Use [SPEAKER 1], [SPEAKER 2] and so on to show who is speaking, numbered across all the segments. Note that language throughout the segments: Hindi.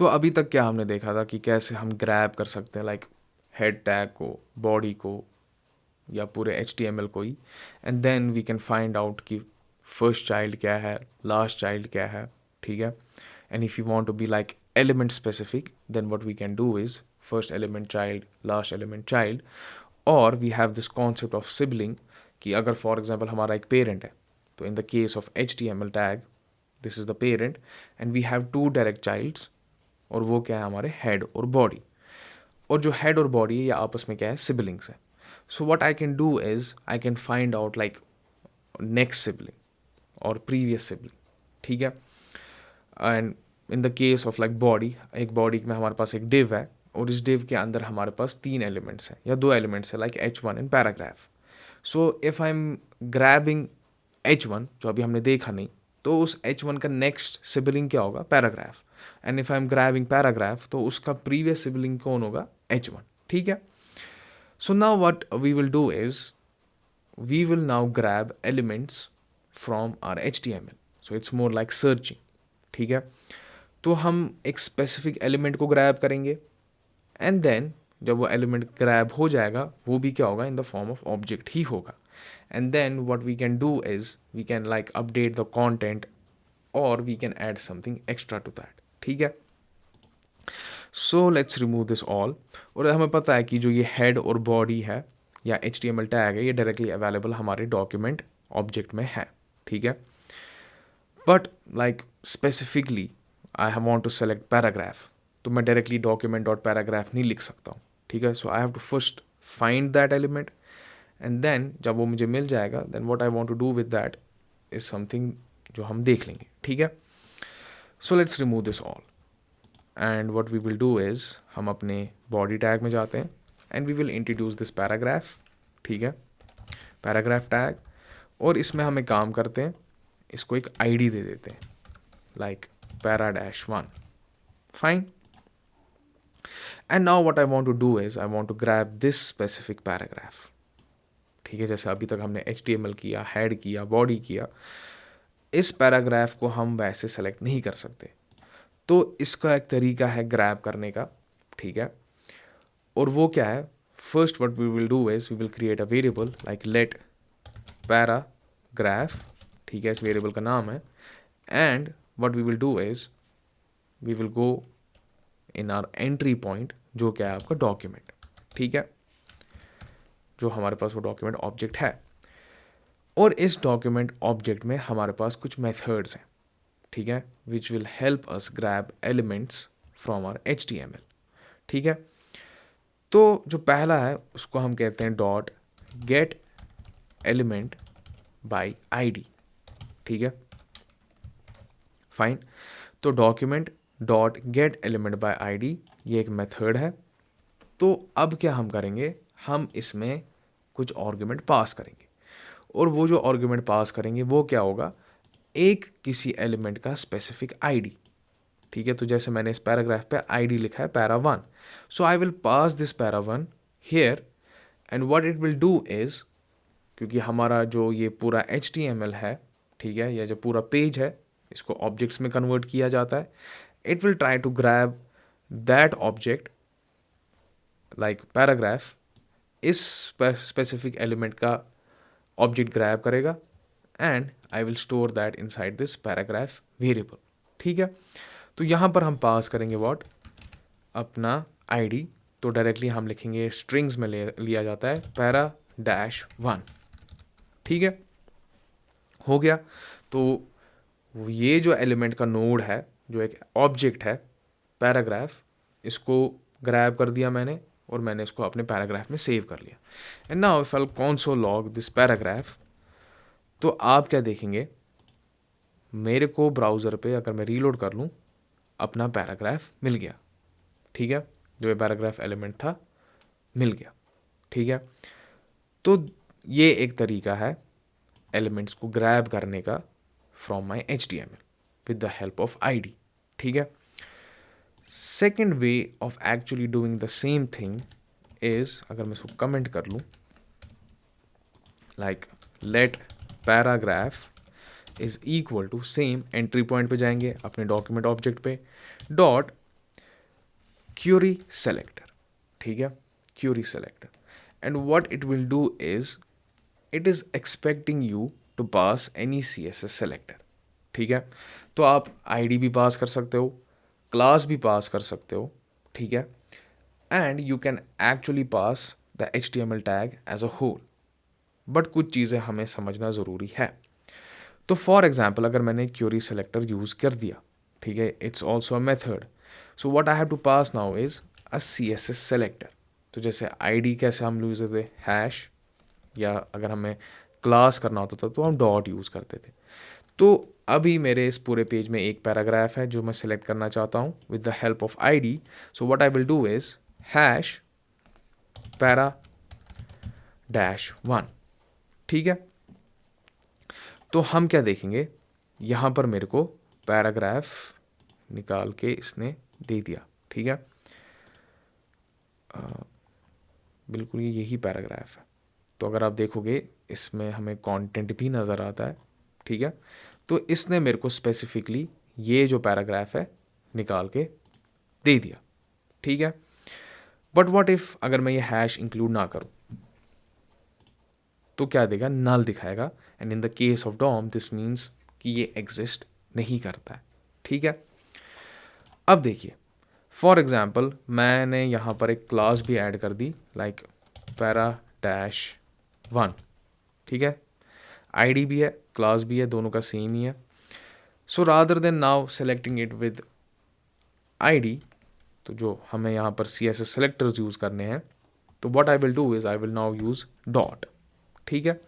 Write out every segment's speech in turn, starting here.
[SPEAKER 1] तो अभी तक क्या हमने देखा था कि कैसे हम ग्रैब कर सकते हैं लाइक हेड टैग को, बॉडी को, या पूरे HTML को ही, and then we can find out कि फर्स्ट चाइल्ड क्या है, लास्ट चाइल्ड क्या है, ठीक है. And if you want to be like element specific, then what we can do is first element child, last element child, और we have this concept of sibling कि अगर फॉर एग्जांपल हमारा एक पेरेंट है, तो इन the case of HTML tag this is the parent and we have two direct childs, और वो क्या है हमारे हेड और बॉडी. और जो हेड और बॉडी है ये आपस में क्या है, सिबलिंग्स है. सो what I can do is I can find out like next sibling और प्रीवियस सिबलिंग, ठीक है. And in the case of like body, एक बॉडी में हमारे पास एक डिव है और इस डिव के अंदर हमारे पास 3 एलिमेंट्स हैं या 2 एलिमेंट्स हैं like H1 in paragraph. So if I am grabbing H1 जो अभी हमने देखा नहीं, तो उस H1 का नेक्स्ट सिबलिंग क्या होगा, paragraph. And if I am grabbing paragraph तो उसका प्रीवियस सिबलिंग कौन होगा, H1, ठीक है. So now what we will do is we will now grab elements from our HTML. So it's more like searching, ठीक है. तो हम एक स्पेसिफिक एलिमेंट को ग्रैब करेंगे एंड देन जब वो एलिमेंट ग्रैब हो जाएगा वो भी क्या होगा, in the form of object ही होगा. And then what we can do is we can like update the content और we can add something extra to that, ठीक है. So let's remove this all. और हमें पता है कि जो ये हेड और बॉडी है या HTML टैग है ये डायरेक्टली अवेलेबल हमारे डॉक्यूमेंट ऑब्जेक्ट में है, ठीक है. But like specifically I want to select paragraph, तो मैं डायरेक्टली डॉक्यूमेंट डॉट पैराग्राफ नहीं लिख सकता हूँ, ठीक है. So I have to first find that element and then जब वो मुझे मिल जाएगा then what I want to do with that is something जो हम देख लेंगे, ठीक है. So let's remove this all and what we will do is हम अपने बॉडी टैग में जाते हैं and we will introduce this paragraph, ठीक है, पैराग्राफ टैग. और इसमें हम एक काम करते हैं, इसको एक ID दे देते हैं like para-1, fine. And now what I want to do is I want to grab this specific paragraph, ठीक है. जैसे अभी तक हमने HTML किया, हेड किया, बॉडी किया, इस पैराग्राफ को हम वैसे सेलेक्ट नहीं कर सकते. तो इसका एक तरीका है ग्रैब करने का, ठीक है. और वो क्या है, first what we will do is we will create a variable like let paragraph, ठीक है, इस वेरिएबल का नाम है. And what we will do is we will go in our entry point जो क्या है आपका डॉक्यूमेंट, ठीक है, जो हमारे पास वो डॉक्यूमेंट ऑब्जेक्ट है. और इस डॉक्यूमेंट ऑब्जेक्ट में हमारे पास कुछ मेथड्स हैं, ठीक है, which will help us grab elements from our HTML, ठीक है. तो जो पहला है उसको हम कहते हैं dot get element bye ID, ठीक है, फाइन. तो document dot get element bye ID ये एक मेथड है. तो अब क्या हम करेंगे, हम इसमें कुछ आर्गुमेंट पास करेंगे और वो जो आर्गुमेंट पास करेंगे वो क्या होगा, एक किसी एलिमेंट का स्पेसिफिक ID, ठीक है. तो जैसे मैंने इस पैराग्राफ पे ID लिखा है para1, so I will pass this para1 here and what it will do is, क्योंकि हमारा जो ये पूरा HTML है, ठीक है, या जो पूरा पेज है इसको ऑब्जेक्ट्स में कन्वर्ट किया जाता है, it will try to grab that object like paragraph, इस स्पेसिफिक एलिमेंट का ऑब्जेक्ट ग्रैब करेगा and I will store that inside this paragraph variable, ठीक है. तो यहाँ पर हम पास करेंगे व्हाट, अपना ID. तो डायरेक्टली हम लिखेंगे स्ट्रिंग्स में लिया जाता है para-1, ठीक है, हो गया. तो ये जो एलिमेंट का नोड है, जो एक ऑब्जेक्ट है पैराग्राफ, इसको ग्रैब कर दिया मैंने और मैंने इसको अपने पैराग्राफ में सेव कर लिया. And now if I console log this paragraph, तो आप क्या देखेंगे, मेरे को ब्राउज़र पे अगर मैं रीलोड कर लूँ अपना पैराग्राफ मिल गया, ठीक है, जो ये पैराग्राफ एलिमेंट था मिल गया, ठीक है. तो ये एक तरीका है एलिमेंट्स को ग्रैब करने का from my HTML with the help of ID, ठीक है. Second way of actually doing the same thing is, अगर मैं इसको कमेंट कर लूँ like let paragraph is equal to same, entry point पे जाएंगे अपने डॉक्यूमेंट ऑब्जेक्ट पे, डॉट क्यूरी सेलेक्टर, ठीक है, query selector. And what it will do is it is expecting you to pass any CSS selector. ठीक है, तो आप आईडी भी पास कर सकते हो, क्लास भी पास कर सकते हो, ठीक है, and you can actually pass the HTML tag as a whole. But कुछ चीज़ें हमें समझना ज़रूरी है. तो फॉर एग्जाम्पल अगर मैंने क्यूरी सेलेक्टर यूज़ कर दिया, ठीक है, it's also a method. So what I have to pass now is a CSS selector. तो जैसे आईडी कैसे हम यूज़ करते हैश, या अगर हमें क्लास करना होता था तो हम डॉट यूज़ करते थे. तो अभी मेरे इस पूरे पेज में एक पैराग्राफ है जो मैं सिलेक्ट करना चाहता हूँ with the help of ID. So what I will do is hash para dash 1. ठीक है, तो हम क्या देखेंगे, यहाँ पर मेरे को पैराग्राफ निकाल के इसने दे दिया. ठीक है, बिल्कुल ये यही पैराग्राफ है. तो अगर आप देखोगे इसमें हमें कंटेंट भी नज़र आता है. ठीक है, तो इसने मेरे को स्पेसिफिकली ये जो पैराग्राफ है निकाल के दे दिया. ठीक है, बट व्हाट इफ़ अगर मैं ये हैश इंक्लूड ना करूँ तो क्या देगा, नल दिखाएगा. And in the case of DOM this means कि ये एग्जिस्ट नहीं करता है. ठीक है, अब देखिए फॉर एग्जाम्पल मैंने यहाँ पर एक क्लास भी ऐड कर दी लाइक पैरा डैश 1. ठीक है, आईडी भी है, क्लास भी है, दोनों का सेम ही है. So rather than now selecting it with ID, तो जो हमें यहाँ पर CSS सेलेक्टर्स यूज़ करने हैं, तो what I will do is I will now use dot. ठीक है,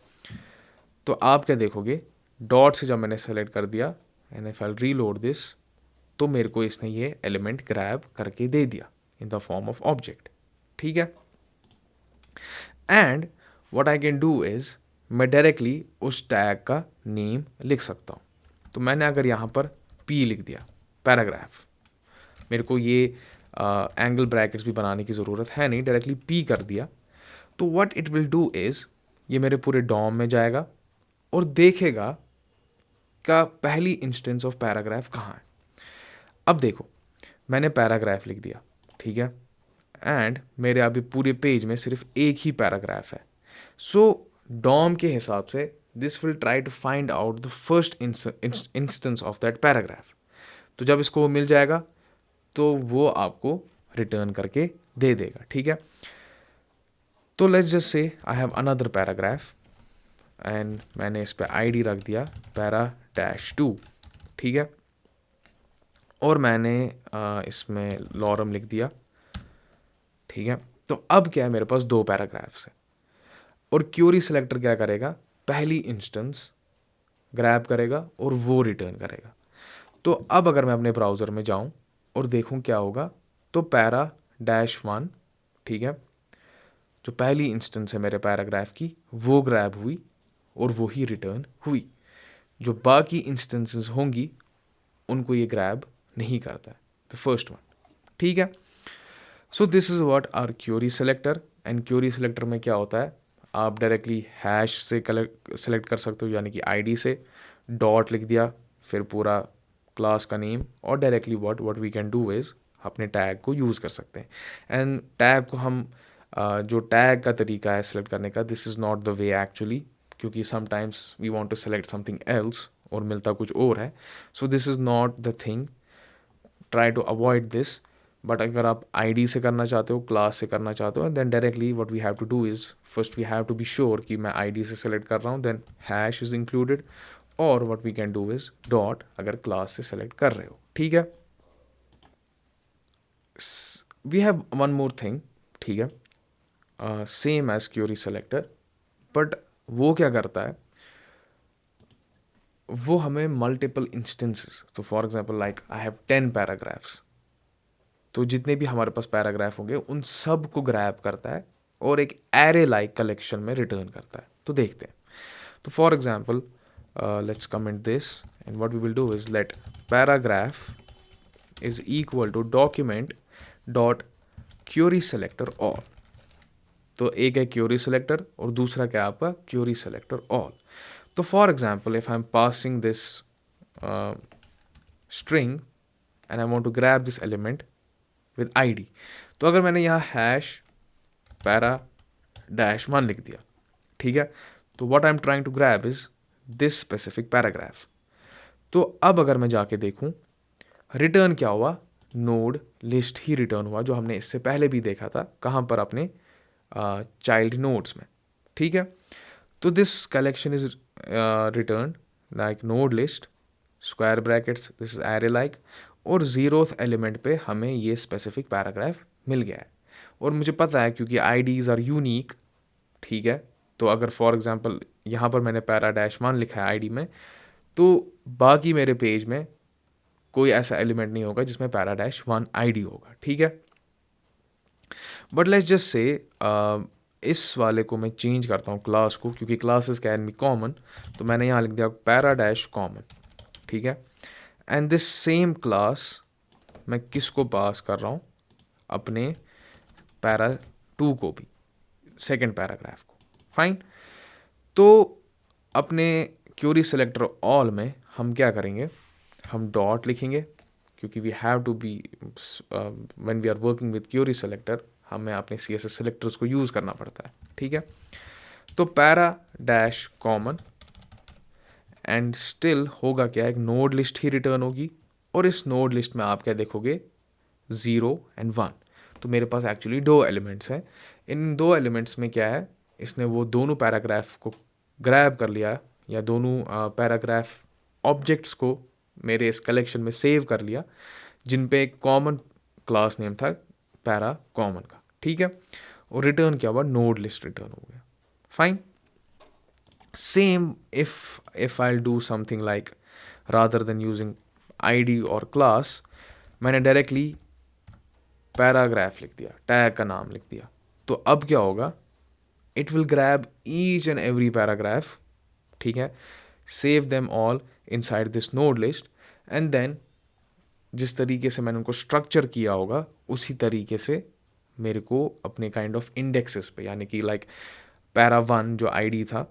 [SPEAKER 1] तो आप क्या देखोगे, डॉट से जब मैंने सेलेक्ट कर दिया and if I reload this, तो मेरे को इसने ये एलिमेंट ग्रैब करके दे दिया इन द फॉर्म ऑफ ऑब्जेक्ट. ठीक है, and what I can do is मैं डायरेक्टली उस टैग का नेम लिख सकता हूँ. तो मैंने अगर यहाँ पर P लिख दिया पैराग्राफ, मेरे को ये एंगल ब्रैकेट्स भी बनाने की ज़रूरत है नहीं, डायरेक्टली P कर दिया, तो what it will do is ये मेरे पूरे डॉम में जाएगा और देखेगा का पहली इंस्टेंस ऑफ पैराग्राफ कहाँ है. अब देखो मैंने पैराग्राफ लिख दिया, ठीक है, एंड मेरे अभी पूरे पेज में सिर्फ एक ही पैराग्राफ है. सो डॉम के हिसाब से this will try to find out the first instance of that paragraph. तो जब इसको मिल जाएगा तो वो आपको रिटर्न करके दे देगा. ठीक है, तो let's just say I have another paragraph and मैंने इस पे आईडी रख दिया पैरा डैश 2. ठीक है, और मैंने इसमें लॉरम लिख दिया. ठीक है, तो अब क्या है, मेरे पास दो पैराग्राफ्स है और क्यूरी सेलेक्टर क्या करेगा, पहली इंस्टेंस ग्रैब करेगा और वो रिटर्न करेगा. तो अब अगर मैं अपने ब्राउज़र में जाऊं और देखूं क्या होगा, तो पैरा डैश 1, ठीक है, जो पहली इंस्टेंस है मेरे पैराग्राफ की वो ग्रैब हुई और वो ही रिटर्न हुई. जो बाकी इंस्टेंसेस होंगी उनको ये ग्रैब नहीं करता है, द फर्स्ट वन. ठीक है, so this is what are query selector. And query selector में क्या होता है, आप डायरेक्टली हैश से सेलेक्ट कर सकते हो, यानी कि आईडी से डॉट लिख दिया, फिर पूरा क्लास का नेम, और directly what we can do is अपने टैग को यूज़ कर सकते हैं. एंड टैग को हम जो टैग का तरीका है सेलेक्ट करने का, this is not the way actually, क्योंकि sometimes we want to select something else और मिलता कुछ और है. So this is not the thing, try to avoid this. But अगर आप आईडी से करना चाहते हो, क्लास से करना चाहते हो, then directly what we have to do is first we have to be sure कि मैं आईडी से सेलेक्ट कर रहा हूँ, देन हैश इज़ इंक्लूडेड, और what we can do is dot अगर क्लास से सेलेक्ट कर रहे हो. ठीक है, we have one more thing. ठीक है, same as query selector, but वो क्या करता है, वो हमें मल्टीपल इंस्टेंसेस, तो for example like I have 10 paragraphs, तो जितने भी हमारे पास पैराग्राफ होंगे उन सब को ग्रैब करता है और एक एरे लाइक कलेक्शन में रिटर्न करता है. तो देखते हैं. तो for example let's comment this and what we will do is let paragraph is equal to document dot query selector all. तो एक है क्यूरी सेलेक्टर और दूसरा क्या आपका क्यूरी सेलेक्टर ऑल. तो for example if I am passing this string and I want to grab this element, with ID. तो अगर मैंने यहाँ हैश पैरा डैश 1 लिख दिया, ठीक है, तो what I am trying to grab is this specific paragraph. तो अब अगर मैं जाके देखूं रिटर्न क्या हुआ, नोड लिस्ट ही रिटर्न हुआ, जो हमने इससे पहले भी देखा था, कहाँ पर, अपने चाइल्ड नोड्स में, ठीक है। तो this collection is return like node list square brackets, this is array like, और जीरोथ एलिमेंट पे हमें ये स्पेसिफिक पैराग्राफ मिल गया है। और मुझे पता है क्योंकि आईडीज आर यूनिक, ठीक है, तो अगर फॉर एग्जांपल यहाँ पर मैंने पैरा डैश 1 लिखा है आईडी में, तो बाकी मेरे पेज में कोई ऐसा एलिमेंट नहीं होगा जिसमें पैरा डैश 1 आईडी होगा, ठीक है। बट लेट्स जस्ट से इस वाले को मैं चेंज करता हूँ क्लास को, क्योंकि क्लासेस कैन बी कॉमन, तो मैंने यहाँ लिख दिया पैरा डैश कॉमन, ठीक है। एंड दिस सेम क्लास मैं किसको पास कर रहा हूँ, अपने पैरा 2 को भी, सेकेंड पैराग्राफ को, फाइन। तो अपने क्यूरी सेलेक्टर ऑल में हम क्या करेंगे, हम डॉट लिखेंगे, क्योंकि we have to be when we are working with query selector हमें अपने CSS सेलेक्टर्स को यूज़ करना पड़ता है, ठीक है। तो para dash common and still होगा क्या, एक नोड लिस्ट ही रिटर्न होगी, और इस नोड लिस्ट में आप क्या देखोगे, 0 एंड 1। तो मेरे पास एक्चुअली 2 एलिमेंट्स हैं। इन 2 एलिमेंट्स में क्या है, इसने वो दोनों पैराग्राफ को ग्रैब कर लिया, या दोनों पैराग्राफ ऑब्जेक्ट्स को मेरे इस कलेक्शन में सेव कर लिया, जिन पे एक कॉमन क्लास नेम था पैरा कॉमन का, ठीक है। और रिटर्न क्या हुआ, नोड लिस्ट रिटर्न हो गया, fine. Same if I'll do something like rather than using id और class, मैंने डायरेक्टली पैराग्राफ लिख दिया, टैग का नाम लिख दिया, तो अब क्या होगा, it will grab each and every paragraph, ठीक है, save them all inside this node list, and then जिस तरीके से मैंने उनको स्ट्रक्चर किया होगा उसी तरीके से मेरे को अपने काइंड ऑफ इंडेक्सेस पे, यानी कि लाइक पैरा 1 जो आईडी था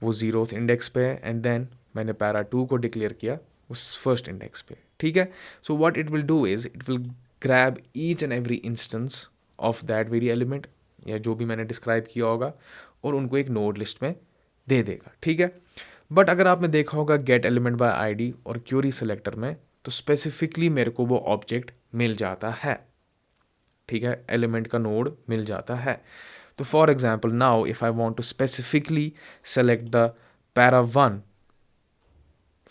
[SPEAKER 1] वो 0th इंडेक्स पे है, एंड देन मैंने पैरा 2 को डिक्लेयर किया उस फर्स्ट इंडेक्स पे, ठीक है। So what it will do is it will grab each and every instance of that very element, या जो भी मैंने डिस्क्राइब किया होगा, और उनको एक नोड लिस्ट में दे देगा, ठीक है। बट अगर आपने देखा होगा गेट एलिमेंट बाय आईडी और क्यूरी सेलेक्टर में, तो स्पेसिफिकली मेरे को वो ऑब्जेक्ट मिल जाता है, ठीक है, एलिमेंट का नोड मिल जाता है। तो for example now if I want to specifically select the para 1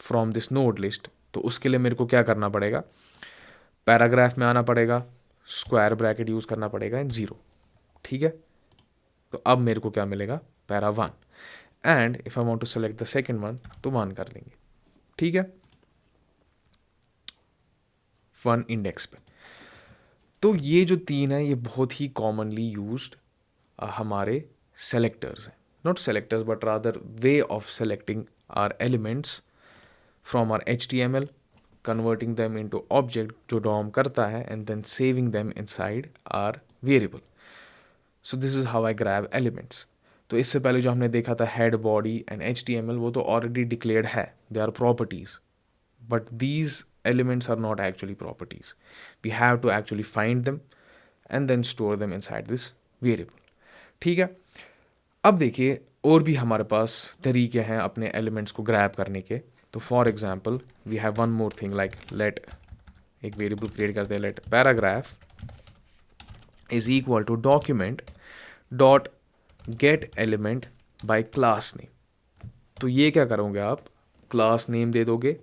[SPEAKER 1] from this node list, तो उसके लिए मेरे को क्या करना पड़ेगा, पैराग्राफ में आना पड़ेगा, स्क्वायर ब्रैकेट यूज करना पड़ेगा एंड 0, ठीक है। तो अब मेरे को क्या मिलेगा, para 1, and if I want to select the second one तो 1 कर देंगे, ठीक है, 1 इंडेक्स पे। तो ये जो 3 है ये बहुत ही कॉमनली यूज्ड हमारे सेलेक्टर्स हैं, not selectors but rather way of selecting our elements from our HTML, converting them into object जो डॉम करता है, and then saving them inside our variable. So this is how I grab elements. तो इससे पहले जो हमने देखा था हेड, बॉडी एंड HTML, वो तो ऑलरेडी डिक्लेयर्ड है, they are properties, but these elements are not actually properties. We have to actually find them and then store them inside this variable, ठीक है। अब देखिए और भी हमारे पास तरीके हैं अपने एलिमेंट्स को ग्रैब करने के। तो for example we have one more thing like let, एक वेरिएबल क्रिएट करते हैं, let paragraph is equal to document dot get element by class name. तो ये क्या करोगे आप, क्लास नेम दे दोगे।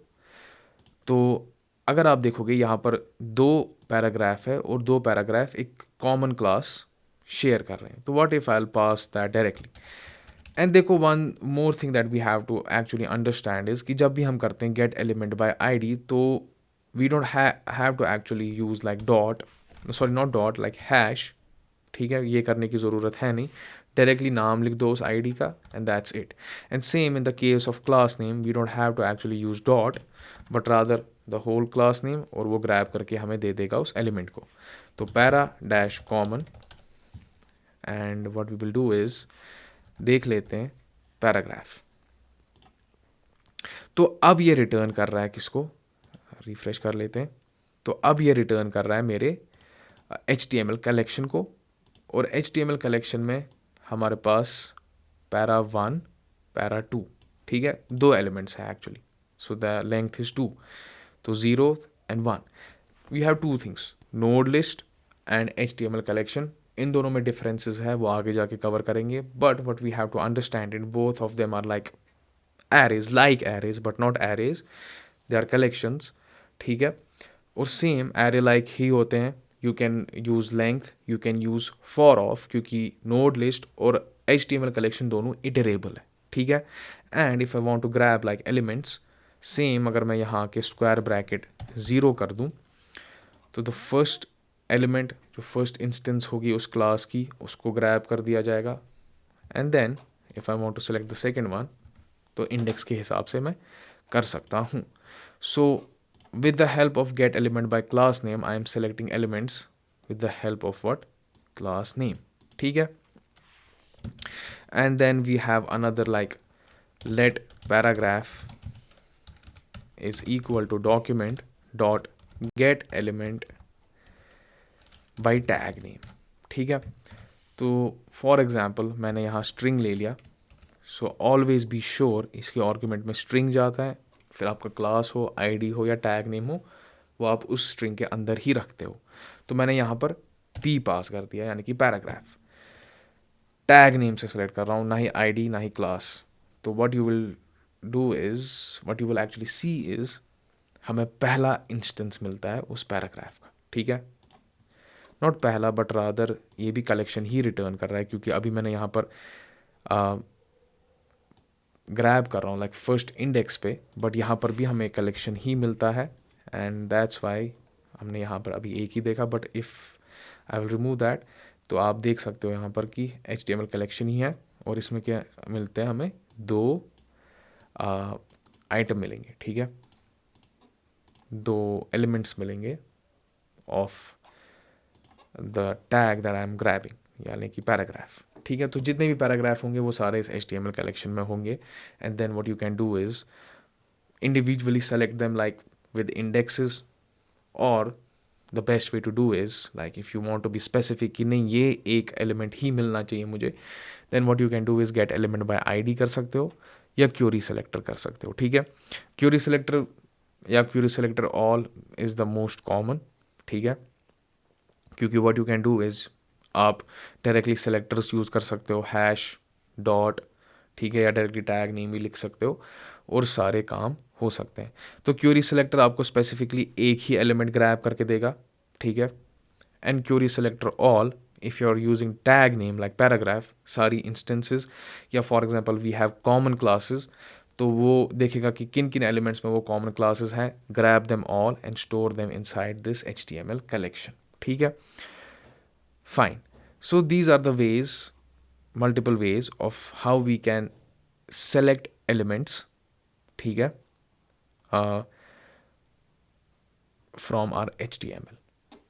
[SPEAKER 1] तो अगर आप देखोगे यहाँ पर 2 पैराग्राफ है और 2 पैराग्राफ एक कॉमन क्लास शेयर कर रहे हैं, तो what if I will pass that directly. And देखो one more thing that we have to actually understand is कि जब भी हम करते हैं गेट एलिमेंट बाय आईडी, तो we don't have to actually use like dot, sorry not dot, like hash, ठीक है, ये करने की ज़रूरत है नहीं, डायरेक्टली नाम लिख दो उस आईडी का and that's it. And same in the case of class name, we don't have to actually use dot but rather the whole class name, और वो ग्रैब करके हमें दे देगा उस एलिमेंट को। तो para dash common, and what we will do is देख लेते हैं पैराग्राफ। तो अब ये रिटर्न कर रहा है किसको, रिफ्रेश कर लेते हैं। तो अब ये रिटर्न कर रहा है मेरे HTML कलेक्शन को, और HTML कलेक्शन में हमारे पास पैरा 1 पैरा 2, ठीक है, 2 एलिमेंट्स हैं actually, so the length is 2, तो 0 and 1. We have 2 things, node list and HTML collection. इन दोनों में डिफरेंसेस है, वो आगे जाके कवर करेंगे, but what we have to understand in both of them are like arrays but not arrays, they are collections, ठीक है. और सेम array like ही होते हैं. You can use length, you can use for of, क्योंकि नोड लिस्ट और HTML कलेक्शन दोनों इटरेबल है, ठीक है. And if I want to grab like elements, same अगर मैं यहाँ के स्क्वायर ब्रैकेट 0 कर दूँ, तो द फर्स्ट एलिमेंट जो फर्स्ट इंस्टेंस होगी उस क्लास की, उसको ग्रैब कर दिया जाएगा. And then if I want to select the second one, तो इंडेक्स के हिसाब से मैं कर सकता हूँ. So with the help of get element by class name, I am selecting elements with the help of what, class name, ठीक है. And then we have another like let paragraph is equal to document dot get element by tag name, ठीक है. तो फॉर एग्जाम्पल मैंने यहाँ स्ट्रिंग ले लिया, सो ऑलवेज बी श्योर इसके आर्गूमेंट में स्ट्रिंग जाता है, फिर आपका क्लास हो, आईडी हो या टैग नेम हो, वो आप उस स्ट्रिंग के अंदर ही रखते हो. तो मैंने यहाँ पर पी पास कर दिया, यानी कि पैराग्राफ. टैग नेम से सेलेक्ट कर रहा हूँ, ना ही आईडी ना ही क्लास. तो what you will do is, what you will actually see is, हमें पहला इंस्टेंस मिलता है उस पैराग्राफ का, ठीक है. नॉट पहला बट रादर ये भी कलेक्शन ही रिटर्न कर रहा है, क्योंकि अभी मैंने यहाँ पर ग्रैब कर रहा हूँ लाइक फर्स्ट इंडेक्स पे, बट यहाँ पर भी हमें कलेक्शन ही मिलता है. एंड दैट्स वाई हमने यहाँ पर अभी एक ही देखा, but if I will remove that, तो आप देख सकते हो यहाँ पर कि HTML कलेक्शन ही है, और इसमें क्या मिलते हैं, हमें 2 आइटम मिलेंगे, ठीक है, 2 एलिमेंट्स मिलेंगे of the tag that I am grabbing, यानी कि पैराग्राफ, ठीक है. तो जितने भी पैराग्राफ होंगे वो सारे इस HTML कलेक्शन में होंगे. And then what you can do is individually select them like with indexes, or the best way to do is like if you want to be specific कि नहीं ये एक एलिमेंट ही मिलना चाहिए मुझे, then what you can do is get element by ID कर सकते हो या क्यूरी सेलेक्टर कर सकते हो, ठीक है. क्यूरी सेलेक्टर या query selector all is the most common, ठीक है, क्योंकि what you can do is आप डायरेक्टली सेलेक्टर्स यूज़ कर सकते हो, हैश डॉट, ठीक है, या डायरेक्टली टैग नेम भी लिख सकते हो, और सारे काम हो सकते हैं. तो क्यूरी सेलेक्टर आपको स्पेसिफिकली एक ही एलिमेंट ग्रैब करके देगा, ठीक है. And query selector all if you are using tag name like paragraph, सारी इंस्टेंसेस या for example we have common classes, तो वो देखेगा कि किन किन एलिमेंट्स में वो कॉमन क्लासेस हैं, grab them all and store them inside this HTML collection, ठीक है. Fine. So these are the ways, multiple ways of how we can select elements, ठीक है, फ्रॉम आर HTML.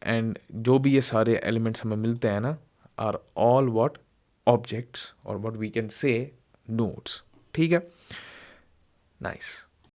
[SPEAKER 1] एंड जो भी ये सारे एलिमेंट्स हमें मिलते हैं ना, आर ऑल व्हाट, ऑब्जेक्ट्स, और what we can say nodes, ठीक है. नाइस.